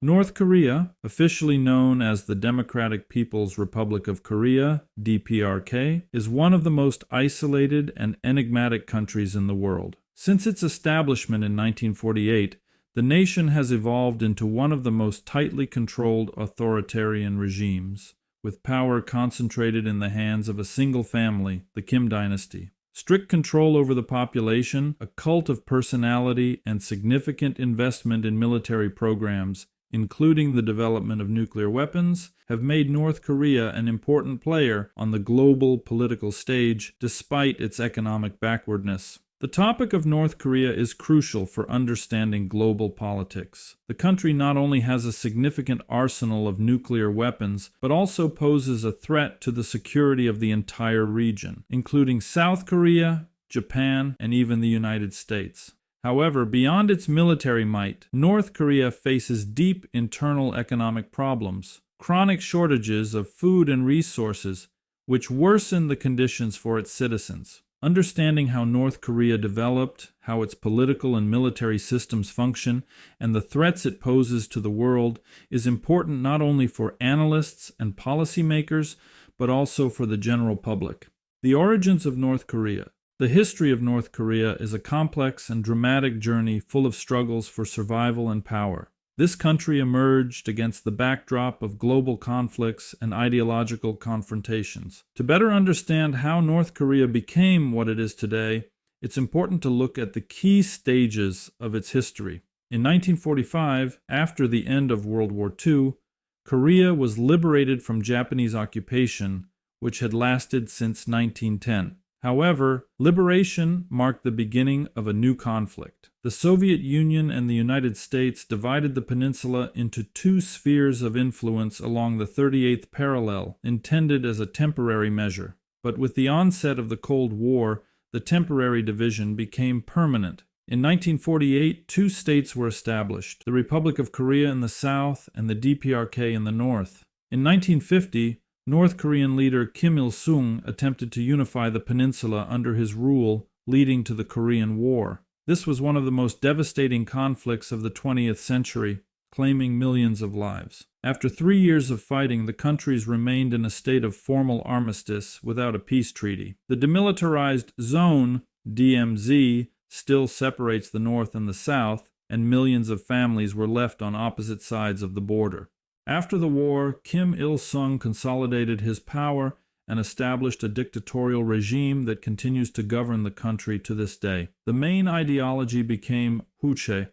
North Korea, officially known as the Democratic People's Republic of Korea, DPRK, is one of the most isolated and enigmatic countries in the world. Since its establishment in 1948, the nation has evolved into one of the most tightly controlled authoritarian regimes, with power concentrated in the hands of a single family, the Kim dynasty. Strict control over the population, a cult of personality, and significant investment in military programs, including the development of nuclear weapons, have made North Korea an important player on the global political stage despite its economic backwardness. The topic of North Korea is crucial for understanding global politics. The country not only has a significant arsenal of nuclear weapons, but also poses a threat to the security of the entire region, including South Korea, Japan, and even the United States. However, beyond its military might, North Korea faces deep internal economic problems, chronic shortages of food and resources, which worsen the conditions for its citizens. Understanding how North Korea developed, how its political and military systems function, and the threats it poses to the world is important not only for analysts and policymakers, but also for the general public. The origins of North Korea. The history of North Korea is a complex and dramatic journey full of struggles for survival and power. This country emerged against the backdrop of global conflicts and ideological confrontations. To better understand how North Korea became what it is today, it's important to look at the key stages of its history. In 1945, after the end of World War II, Korea was liberated from Japanese occupation, which had lasted since 1910. However, liberation marked the beginning of a new conflict. The Soviet Union and the United States divided the peninsula into two spheres of influence along the 38th parallel, intended as a temporary measure. But with the onset of the Cold War, the temporary division became permanent. In 1948, two states were established, the Republic of Korea in the south and the DPRK in the north. In 1950, North Korean leader Kim Il-sung attempted to unify the peninsula under his rule, leading to the Korean War. This was one of the most devastating conflicts of the 20th century, claiming millions of lives. After 3 years of fighting, the countries remained in a state of formal armistice without a peace treaty. The demilitarized zone, DMZ, still separates the north and the south, and millions of families were left on opposite sides of the border. After the war, Kim Il-sung consolidated his power and established a dictatorial regime that continues to govern the country to this day. The main ideology became Juche,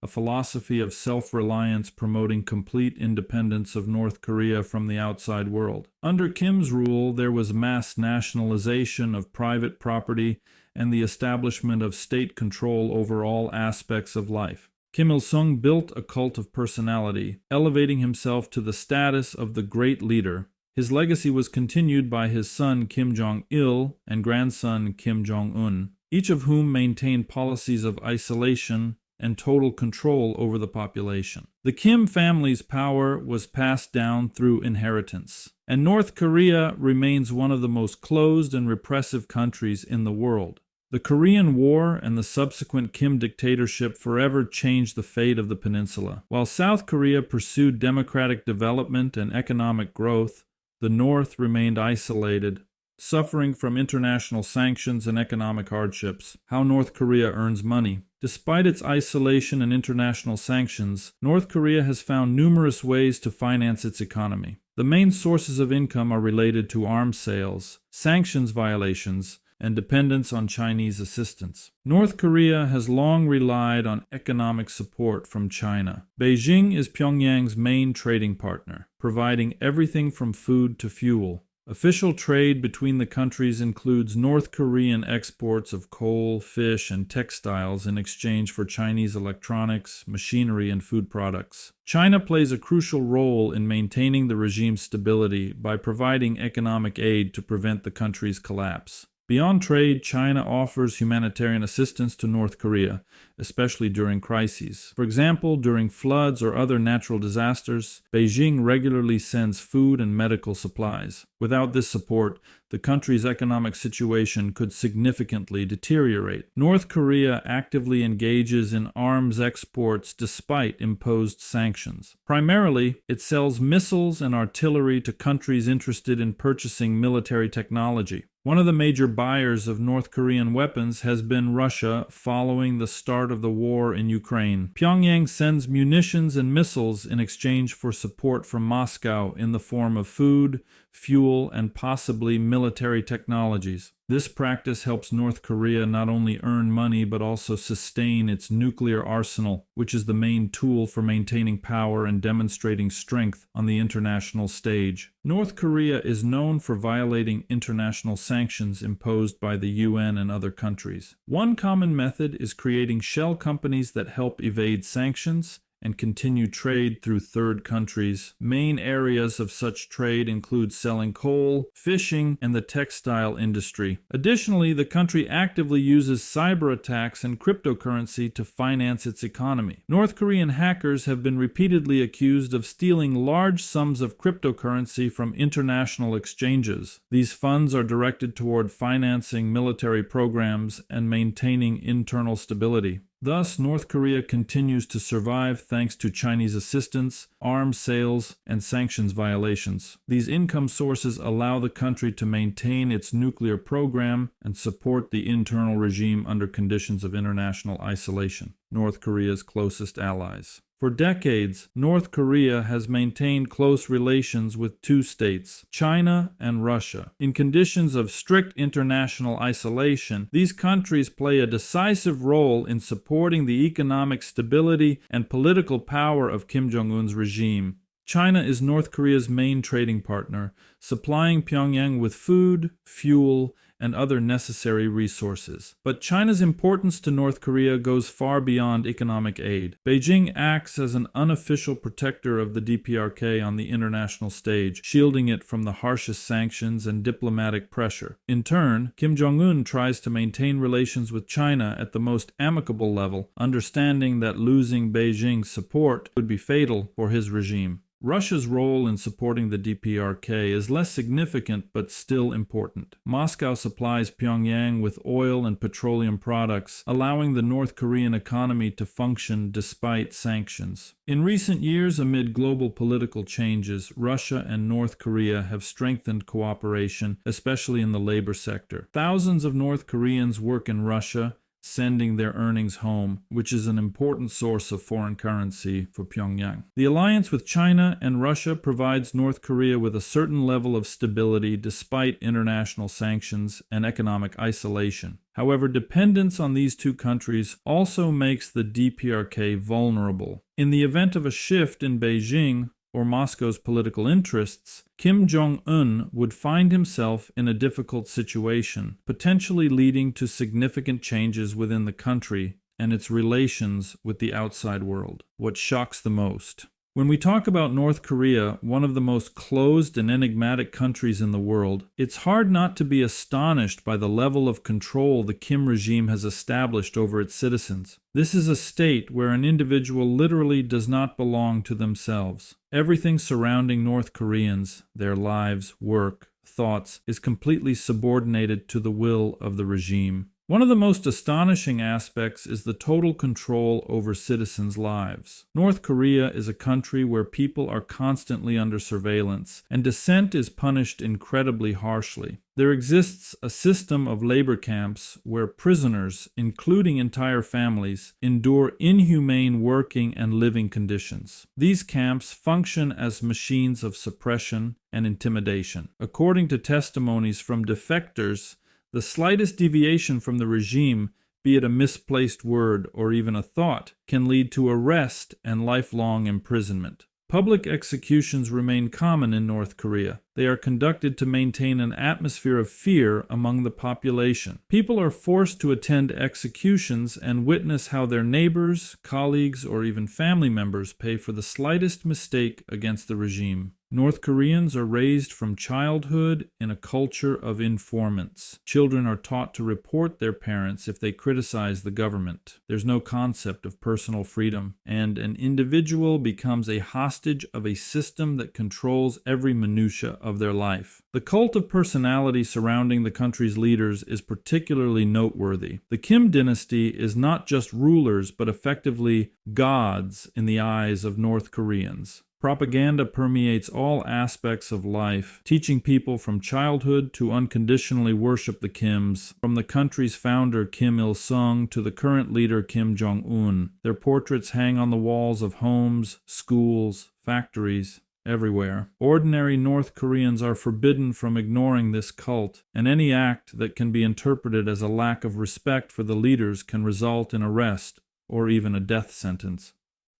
a philosophy of self-reliance promoting complete independence of North Korea from the outside world. Under Kim's rule, there was mass nationalization of private property and the establishment of state control over all aspects of life. Kim Il-sung built a cult of personality, elevating himself to the status of the great leader. His legacy was continued by his son Kim Jong-il and grandson Kim Jong-un, each of whom maintained policies of isolation and total control over the population. The Kim family's power was passed down through inheritance, and North Korea remains one of the most closed and repressive countries in the world. The Korean War and the subsequent Kim dictatorship forever changed the fate of the peninsula. While South Korea pursued democratic development and economic growth, the North remained isolated, suffering from international sanctions and economic hardships. How North Korea earns money. Despite its isolation and international sanctions, North Korea has found numerous ways to finance its economy. The main sources of income are related to arms sales, sanctions violations, and dependence on Chinese assistance. North Korea has long relied on economic support from China. Beijing is Pyongyang's main trading partner, providing everything from food to fuel. Official trade between the countries includes North Korean exports of coal, fish, and textiles in exchange for Chinese electronics, machinery, and food products. China plays a crucial role in maintaining the regime's stability by providing economic aid to prevent the country's collapse. Beyond trade, China offers humanitarian assistance to North Korea, especially during crises. For example, during floods or other natural disasters, Beijing regularly sends food and medical supplies. Without this support, the country's economic situation could significantly deteriorate. North Korea actively engages in arms exports despite imposed sanctions. Primarily, it sells missiles and artillery to countries interested in purchasing military technology. One of the major buyers of North Korean weapons has been Russia following the start of the war in Ukraine. Pyongyang sends munitions and missiles in exchange for support from Moscow in the form of food, fuel, and possibly military technologies. This practice helps North Korea not only earn money but also sustain its nuclear arsenal, which is the main tool for maintaining power and demonstrating strength on the international stage. North Korea is known for violating international sanctions imposed by the UN and other countries. One common method is creating shell companies that help evade sanctions and continue trade through third countries. Main areas of such trade include selling coal, fishing, and the textile industry. Additionally, the country actively uses cyber attacks and cryptocurrency to finance its economy. North Korean hackers have been repeatedly accused of stealing large sums of cryptocurrency from international exchanges. These funds are directed toward financing military programs and maintaining internal stability. Thus, North Korea continues to survive thanks to Chinese assistance, arms sales, and sanctions violations. These income sources allow the country to maintain its nuclear program and support the internal regime under conditions of international isolation. North Korea's closest allies. For decades, North Korea has maintained close relations with two states, China and Russia. In conditions of strict international isolation, these countries play a decisive role in supporting the economic stability and political power of Kim Jong-un's regime. China is North Korea's main trading partner, supplying Pyongyang with food, fuel, and other necessary resources. But China's importance to North Korea goes far beyond economic aid. Beijing acts as an unofficial protector of the DPRK on the international stage, shielding it from the harshest sanctions and diplomatic pressure. In turn, Kim Jong-un tries to maintain relations with China at the most amicable level, understanding that losing Beijing's support would be fatal for his regime. Russia's role in supporting the DPRK is less significant but still important. Moscow supplies Pyongyang with oil and petroleum products, allowing the North Korean economy to function despite sanctions. In recent years, amid global political changes, Russia and North Korea have strengthened cooperation, especially in the labor sector. Thousands of North Koreans work in Russia, sending their earnings home, which is an important source of foreign currency for Pyongyang. The alliance with China and Russia provides North Korea with a certain level of stability despite international sanctions and economic isolation. However, dependence on these two countries also makes the DPRK vulnerable. In the event of a shift in Beijing or Moscow's political interests, Kim Jong-un would find himself in a difficult situation, potentially leading to significant changes within the country and its relations with the outside world. What shocks the most? When we talk about North Korea, one of the most closed and enigmatic countries in the world, it's hard not to be astonished by the level of control the Kim regime has established over its citizens. This is a state where an individual literally does not belong to themselves. Everything surrounding North Koreans, their lives, work, thoughts, is completely subordinated to the will of the regime. One of the most astonishing aspects is the total control over citizens' lives. North Korea is a country where people are constantly under surveillance, and dissent is punished incredibly harshly. There exists a system of labor camps where prisoners, including entire families, endure inhumane working and living conditions. These camps function as machines of suppression and intimidation. According to testimonies from defectors, the slightest deviation from the regime, be it a misplaced word or even a thought, can lead to arrest and lifelong imprisonment. Public executions remain common in North Korea. They are conducted to maintain an atmosphere of fear among the population. People are forced to attend executions and witness how their neighbors, colleagues, or even family members pay for the slightest mistake against the regime. North Koreans are raised from childhood in a culture of informants. Children are taught to report their parents if they criticize the government. There's no concept of personal freedom, and an individual becomes a hostage of a system that controls every minutia of their life. The cult of personality surrounding the country's leaders is particularly noteworthy. The Kim dynasty is not just rulers, but effectively gods in the eyes of North Koreans. Propaganda permeates all aspects of life, teaching people from childhood to unconditionally worship the Kims, from the country's founder Kim Il-sung to the current leader Kim Jong-un. Their portraits hang on the walls of homes, schools, factories, everywhere. Ordinary North Koreans are forbidden from ignoring this cult, and any act that can be interpreted as a lack of respect for the leaders can result in arrest or even a death sentence.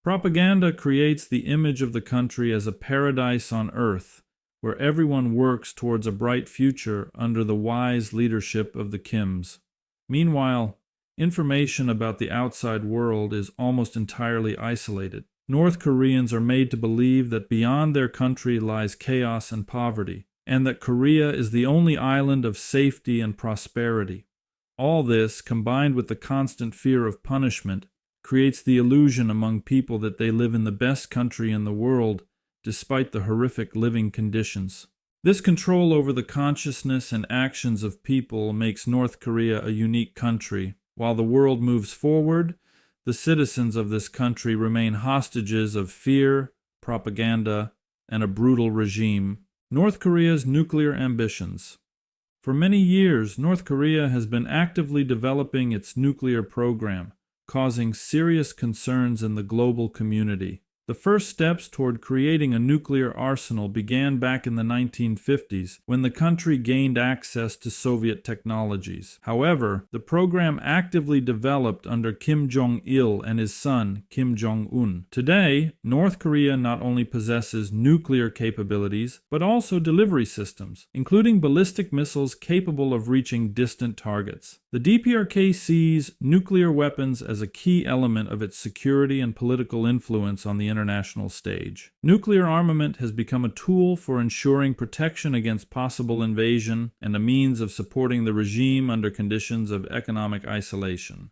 Propaganda creates the image of the country as a paradise on earth, where everyone works towards a bright future under the wise leadership of the Kims. Meanwhile, information about the outside world is almost entirely isolated. North Koreans are made to believe that beyond their country lies chaos and poverty, and that Korea is the only island of safety and prosperity. All this, combined with the constant fear of punishment, creates the illusion among people that they live in the best country in the world, despite the horrific living conditions. This control over the consciousness and actions of people makes North Korea a unique country. While the world moves forward, the citizens of this country remain hostages of fear, propaganda, and a brutal regime. North Korea's nuclear ambitions. For many years, North Korea has been actively developing its nuclear program, causing serious concerns in the global community. The first steps toward creating a nuclear arsenal began back in the 1950s, when the country gained access to Soviet technologies. However, the program actively developed under Kim Jong-il and his son, Kim Jong-un. Today, North Korea not only possesses nuclear capabilities, but also delivery systems, including ballistic missiles capable of reaching distant targets. The DPRK sees nuclear weapons as a key element of its security and political influence on the international stage. Nuclear armament has become a tool for ensuring protection against possible invasion and a means of supporting the regime under conditions of economic isolation.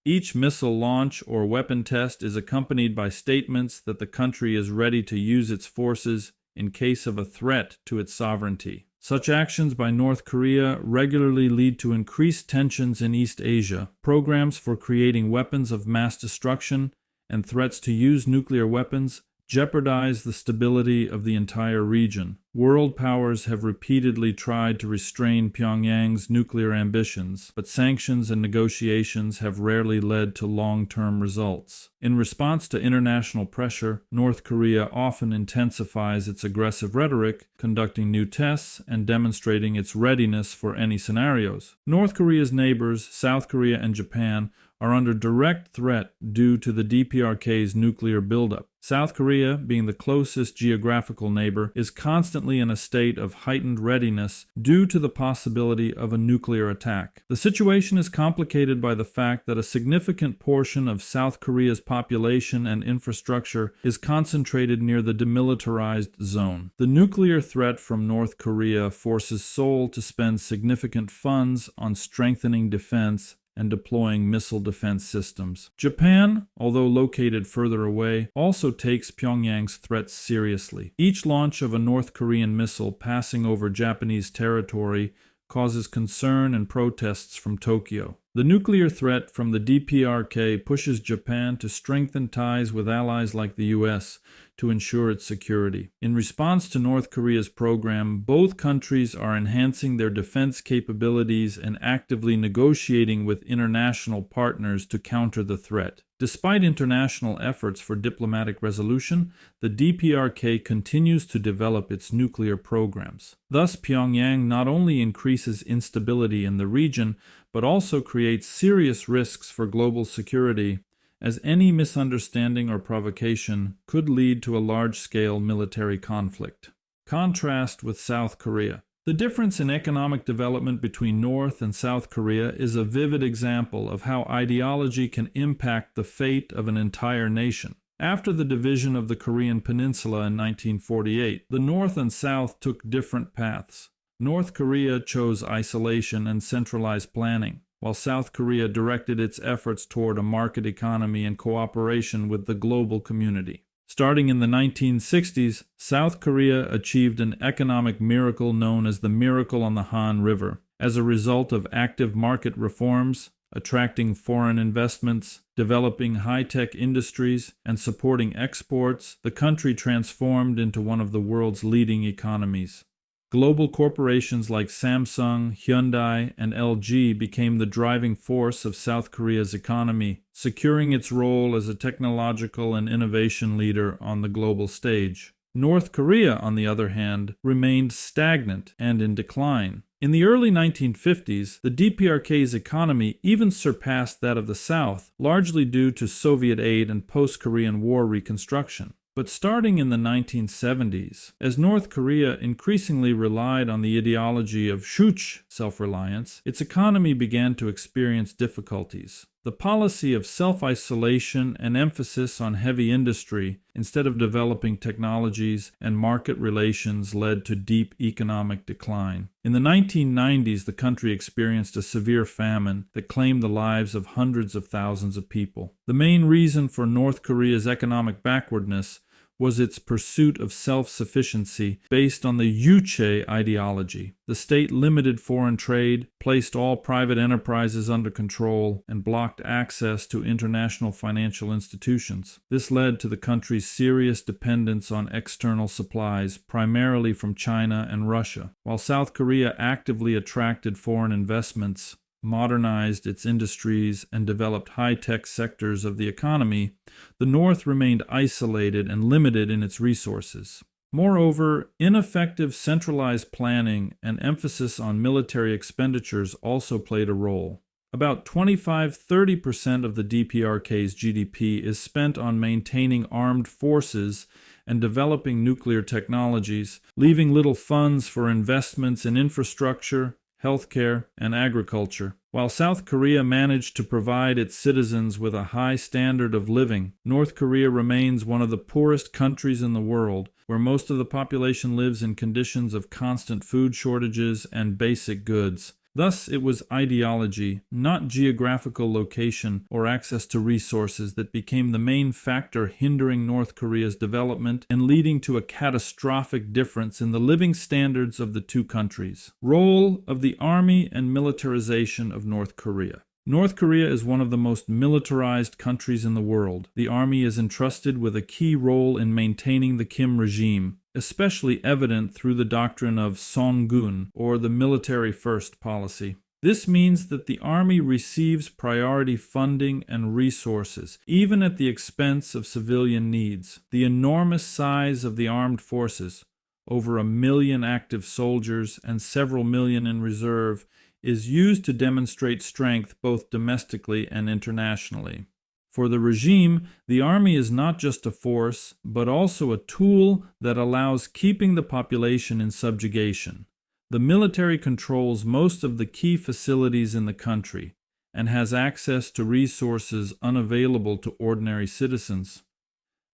Each missile launch or weapon test is accompanied by statements that the country is ready to use its forces in case of a threat to its sovereignty. Such actions by North Korea regularly lead to increased tensions in East Asia. Programs for creating weapons of mass destruction and threats to use nuclear weapons jeopardize the stability of the entire region. World powers have repeatedly tried to restrain Pyongyang's nuclear ambitions, but sanctions and negotiations have rarely led to long-term results. In response to international pressure, North Korea often intensifies its aggressive rhetoric, conducting new tests and demonstrating its readiness for any scenarios. North Korea's neighbors, South Korea and Japan, are under direct threat due to the DPRK's nuclear buildup. South Korea, being the closest geographical neighbor, is constantly in a state of heightened readiness due to the possibility of a nuclear attack. The situation is complicated by the fact that a significant portion of South Korea's population and infrastructure is concentrated near the demilitarized zone. The nuclear threat from North Korea forces Seoul to spend significant funds on strengthening defense and deploying missile defense systems. Japan, although located further away, also takes Pyongyang's threats seriously. Each launch of a North Korean missile passing over Japanese territory causes concern and protests from Tokyo. The nuclear threat from the DPRK pushes Japan to strengthen ties with allies like the US to ensure its security. In response to North Korea's program, both countries are enhancing their defense capabilities and actively negotiating with international partners to counter the threat. Despite international efforts for diplomatic resolution, the DPRK continues to develop its nuclear programs. Thus, Pyongyang not only increases instability in the region, but also creates serious risks for global security, as any misunderstanding or provocation could lead to a large-scale military conflict. Contrast with South Korea. The difference in economic development between North and South Korea is a vivid example of how ideology can impact the fate of an entire nation. After the division of the Korean Peninsula in 1948, the North and South took different paths. North Korea chose isolation and centralized planning, while South Korea directed its efforts toward a market economy and cooperation with the global community. Starting in the 1960s, South Korea achieved an economic miracle known as the Miracle on the Han River. As a result of active market reforms, attracting foreign investments, developing high-tech industries, and supporting exports, the country transformed into one of the world's leading economies. Global corporations like Samsung, Hyundai, and LG became the driving force of South Korea's economy, securing its role as a technological and innovation leader on the global stage. North Korea, on the other hand, remained stagnant and in decline. In the early 1950s, the DPRK's economy even surpassed that of the South, largely due to Soviet aid and post-Korean War reconstruction. But starting in the 1970s, as North Korea increasingly relied on the ideology of shuch, self-reliance, its economy began to experience difficulties. The policy of self-isolation and emphasis on heavy industry instead of developing technologies and market relations led to deep economic decline. In the 1990s, the country experienced a severe famine that claimed the lives of hundreds of thousands of people. The main reason for North Korea's economic backwardness was its pursuit of self-sufficiency based on the Juche ideology. The state limited foreign trade, placed all private enterprises under control, and blocked access to international financial institutions. This led to the country's serious dependence on external supplies, primarily from China and Russia. While South Korea actively attracted foreign investments, modernized its industries, and developed high-tech sectors of the economy, the North remained isolated and limited in its resources. Moreover, ineffective centralized planning and emphasis on military expenditures also played a role. About 25–30% of the DPRK's GDP is spent on maintaining armed forces and developing nuclear technologies, leaving little funds for investments in infrastructure, healthcare, and agriculture. While South Korea managed to provide its citizens with a high standard of living, North Korea remains one of the poorest countries in the world, where most of the population lives in conditions of constant food shortages and basic goods. Thus, it was ideology, not geographical location or access to resources, that became the main factor hindering North Korea's development and leading to a catastrophic difference in the living standards of the two countries. Role of the army and militarization of North Korea. North Korea is one of the most militarized countries in the world. The army is entrusted with a key role in maintaining the Kim regime, especially evident through the doctrine of Jong-un, or the military first policy. This means that the army receives priority funding and resources, even at the expense of civilian needs. The enormous size of the armed forces, over 1 million active soldiers and several million in reserve, is used to demonstrate strength both domestically and internationally. For the regime, the army is not just a force, but also a tool that allows keeping the population in subjugation. The military controls most of the key facilities in the country and has access to resources unavailable to ordinary citizens.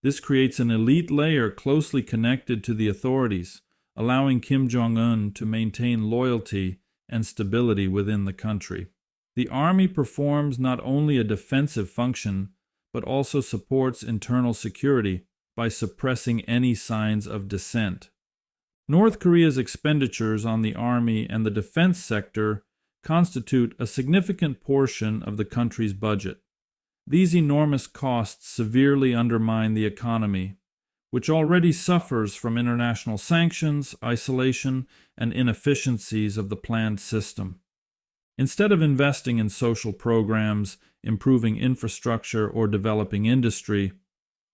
This creates an elite layer closely connected to the authorities, allowing Kim Jong-un to maintain loyalty and stability within the country. The army performs not only a defensive function, but also supports internal security by suppressing any signs of dissent. North Korea's expenditures on the army and the defense sector constitute a significant portion of the country's budget. These enormous costs severely undermine the economy, which already suffers from international sanctions, isolation, and inefficiencies of the planned system. Instead of investing in social programs, improving infrastructure, or developing industry,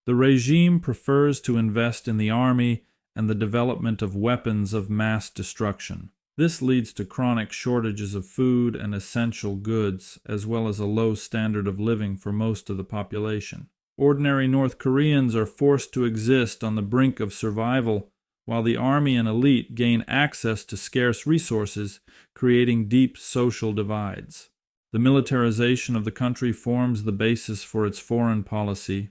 the regime prefers to invest in the army and the development of weapons of mass destruction. This leads to chronic shortages of food and essential goods, as well as a low standard of living for most of the population. Ordinary North Koreans are forced to exist on the brink of survival, while the army and elite gain access to scarce resources, creating deep social divides. The militarization of the country forms the basis for its foreign policy,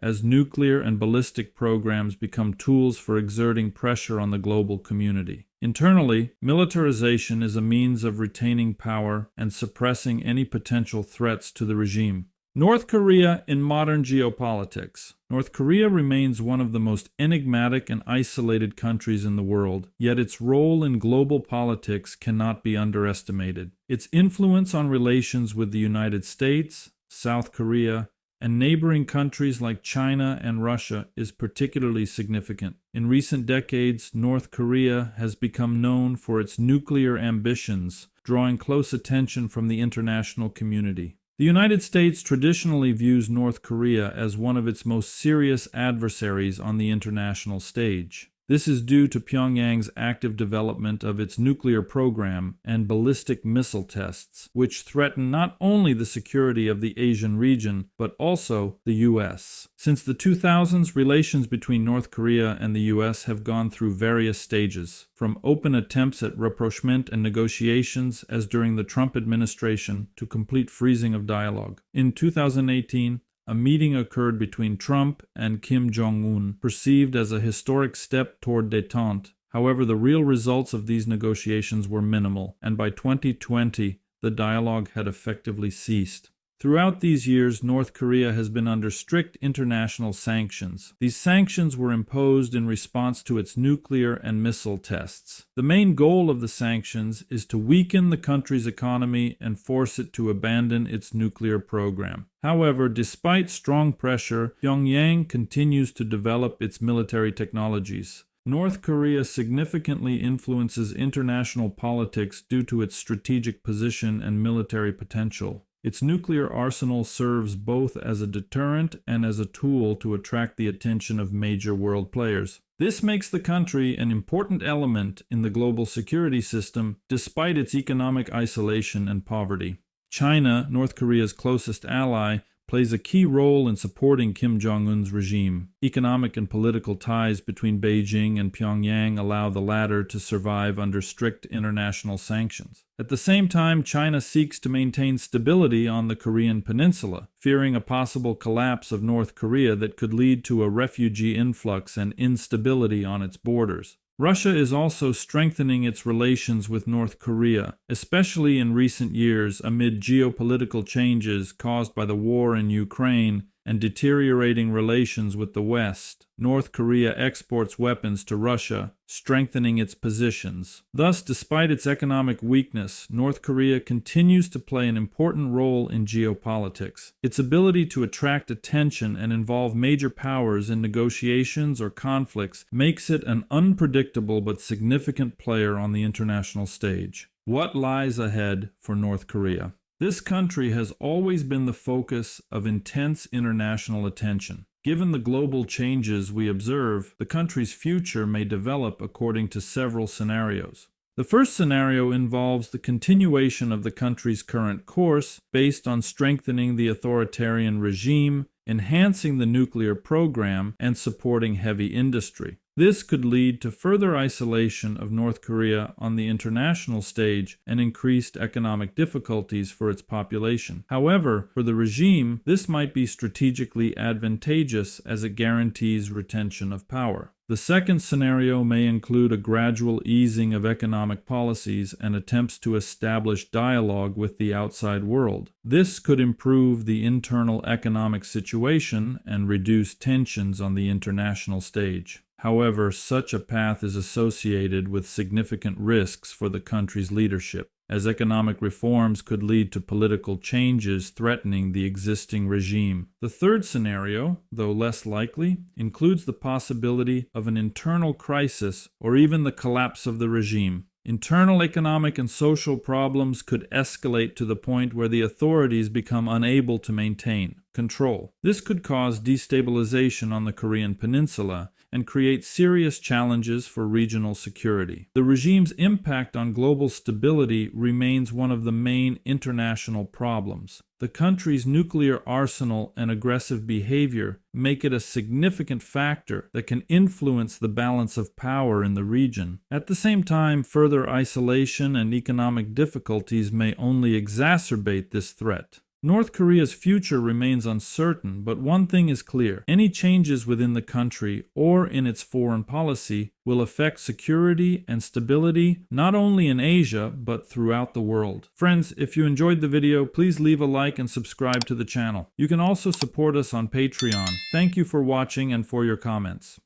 as nuclear and ballistic programs become tools for exerting pressure on the global community. Internally, militarization is a means of retaining power and suppressing any potential threats to the regime. North Korea in modern geopolitics. North Korea remains one of the most enigmatic and isolated countries in the world, yet its role in global politics cannot be underestimated. Its influence on relations with the United States, South Korea, and neighboring countries like China and Russia is particularly significant. In recent decades, North Korea has become known for its nuclear ambitions, drawing close attention from the international community. The United States traditionally views North Korea as one of its most serious adversaries on the international stage. This is due to Pyongyang's active development of its nuclear program and ballistic missile tests, which threaten not only the security of the Asian region, but also the U.S. Since the 2000s, relations between North Korea and the U.S. have gone through various stages, from open attempts at rapprochement and negotiations, as during the Trump administration, to complete freezing of dialogue. In 2018, a meeting occurred between Trump and Kim Jong-un, perceived as a historic step toward détente. However, the real results of these negotiations were minimal, and by 2020, the dialogue had effectively ceased. Throughout these years, North Korea has been under strict international sanctions. These sanctions were imposed in response to its nuclear and missile tests. The main goal of the sanctions is to weaken the country's economy and force it to abandon its nuclear program. However, despite strong pressure, Pyongyang continues to develop its military technologies. North Korea significantly influences international politics due to its strategic position and military potential. Its nuclear arsenal serves both as a deterrent and as a tool to attract the attention of major world players. This makes the country an important element in the global security system, despite its economic isolation and poverty. China, North Korea's closest ally, plays a key role in supporting Kim Jong-un's regime. Economic and political ties between Beijing and Pyongyang allow the latter to survive under strict international sanctions. At the same time, China seeks to maintain stability on the Korean peninsula, fearing a possible collapse of North Korea that could lead to a refugee influx and instability on its borders. Russia is also strengthening its relations with North Korea, especially in recent years amid geopolitical changes caused by the war in Ukraine and deteriorating relations with the West. North Korea exports weapons to Russia, strengthening its positions. Thus, despite its economic weakness, North Korea continues to play an important role in geopolitics. Its ability to attract attention and involve major powers in negotiations or conflicts makes it an unpredictable but significant player on the international stage. What lies ahead for North Korea? This country has always been the focus of intense international attention. Given the global changes we observe, the country's future may develop according to several scenarios. The first scenario involves the continuation of the country's current course based on strengthening the authoritarian regime, enhancing the nuclear program, and supporting heavy industry. This could lead to further isolation of North Korea on the international stage and increased economic difficulties for its population. However, for the regime, this might be strategically advantageous as it guarantees retention of power. The second scenario may include a gradual easing of economic policies and attempts to establish dialogue with the outside world. This could improve the internal economic situation and reduce tensions on the international stage. However, such a path is associated with significant risks for the country's leadership, as economic reforms could lead to political changes threatening the existing regime. The third scenario, though less likely, includes the possibility of an internal crisis or even the collapse of the regime. Internal economic and social problems could escalate to the point where the authorities become unable to maintain control. This could cause destabilization on the Korean peninsula and create serious challenges for regional security. The regime's impact on global stability remains one of the main international problems. The country's nuclear arsenal and aggressive behavior make it a significant factor that can influence the balance of power in the region. At the same time, further isolation and economic difficulties may only exacerbate this threat. North Korea's future remains uncertain, but one thing is clear. Any changes within the country or in its foreign policy will affect security and stability not only in Asia, but throughout the world. Friends, if you enjoyed the video, please leave a like and subscribe to the channel. You can also support us on Patreon. Thank you for watching and for your comments.